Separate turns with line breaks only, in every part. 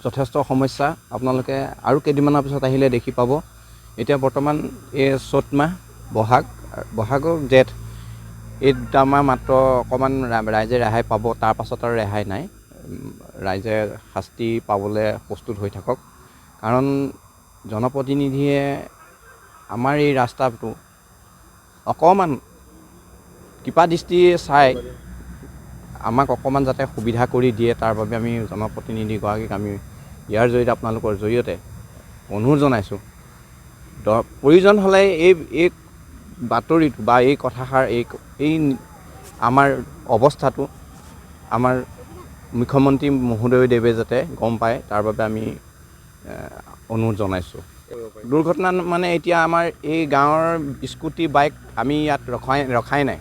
যথেষ্ট সমস্যা আপোনালোকে আৰু কেইদিনমানৰ পিছত আহিলে দেখি পাব এতিয়া বৰ্তমান এই চ'ত মাহ বহাগৰ জেঠ এই দুটা মাহ মাত্ৰ অকণমান ৰাইজে ৰেহাই পাব তাৰ পাছত আৰু ৰেহাই নাই ৰাইজে শাস্তি পাবলৈ প্ৰস্তুত হৈ থাকক কাৰণ জনপ্ৰতিনিধিয়ে আমাৰ এই ৰাস্তাটো অকণমান কৃপা দৃষ্টি চাই আমাক অকণমান যাতে সুবিধা কৰি দিয়ে তাৰ বাবে আমি জনপ্ৰতিনিধিগৰাকীক আমি ইয়াৰ জৰিয়তে আপোনালোকৰ জৰিয়তে অনুৰোধ জনাইছোঁ প্ৰয়োজন হ'লে এই বাতৰিটো বা এই কথাষাৰ এই আমাৰ অৱস্থাটো আমাৰ মুখ্যমন্ত্ৰী মহোদয়দেৱে যাতে গম পায় তাৰ বাবে আমি অনুৰোধ জনাইছোঁ দুৰ্ঘটনা মানে এতিয়া আমাৰ এই গাঁৱৰ স্কুটি বাইক আমি ইয়াত ৰখাই নাই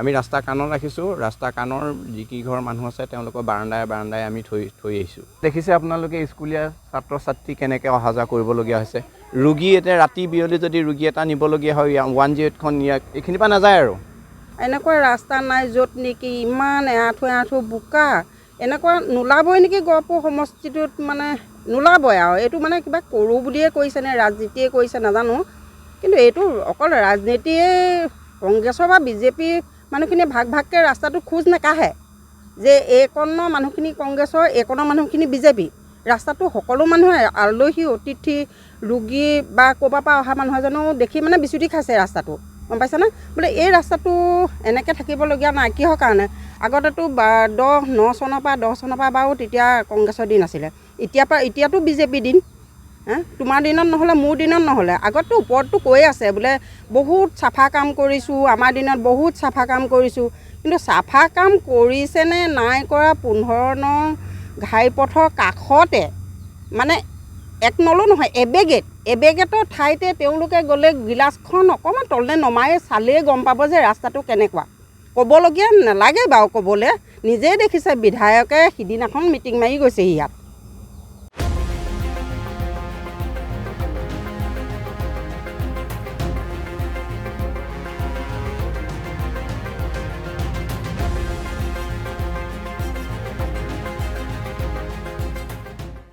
আমি ৰাস্তা কাণত ৰাখিছোঁ ৰাস্তা কাণৰ যিকেইঘৰ মানুহ আছে তেওঁলোকৰ বাৰান্দাই আমি থৈ আহিছোঁ দেখিছে আপোনালোকে স্কুলীয়া ছাত্ৰ ছাত্ৰী কেনেকৈ অহা যোৱা কৰিবলগীয়া হৈছে ৰোগী এতিয়া ৰাতি বিয়লি যদি ৰোগী এটা নিবলগীয়া হয় 108খন এইখিনিৰ পৰা নাযায় আৰু
এনেকুৱা ৰাস্তা নাই য'ত নেকি ইমান এআঁঠু বোকা এনেকুৱা নোলাবই নেকি গহপুৰ সমষ্টিটোত মানে নোলাবই আৰু এইটো মানে কিবা কৰোঁ বুলিয়ে কৈছে নে ৰাজনীতিয়ে কৈছে নাজানো কিন্তু এইটো অকল ৰাজনীতিয়ে কংগ্ৰেছৰ বা বিজেপি মানুহখিনিয়ে ভাগকৈ ৰাস্তাটো খোজ নাকাঢ়ে যে এইকণৰ মানুহখিনি কংগ্ৰেছৰ এইকণৰ মানুহখিনি বিজেপি ৰাস্তাটো সকলো মানুহে আলহী অতিথি ৰোগী বা ক'ৰবাৰ পৰা অহা মানুহ এজনো দেখি মানে বিচুতি খাইছে ৰাস্তাটো গম পাইছেনে বোলে এই ৰাস্তাটো এনেকৈ থাকিবলগীয়া নাই কিহৰ কাৰণে আগতেতো 9 চনৰ পৰা বাৰু তেতিয়া কংগ্ৰেছৰ দিন আছিলে এতিয়াতো বিজেপি দিন তোমাৰ দিনত নহ'লে মোৰ দিনত নহ'লে আগততো ওপৰততো কৈ আছে বোলে বহুত চাফা কাম কৰিছোঁ আমাৰ দিনত বহুত চাফা কাম কৰিছোঁ কিন্তু চাফা কাম কৰিছেনে নাই কৰা 15 নং ঘাইপথৰ কাষতে মানে এক নলো নহয় এবেগেটৰ ঠাইতে তেওঁলোকে গ'লে গিলাচখন অকণমান তললৈ নমাই চালেই গম পাব যে ৰাস্তাটো কেনেকুৱা ক'বলগীয়া নালাগে বাৰু ক'বলৈ নিজেই দেখিছে বিধায়কে সিদিনাখন মিটিং মাৰি গৈছে ইয়াত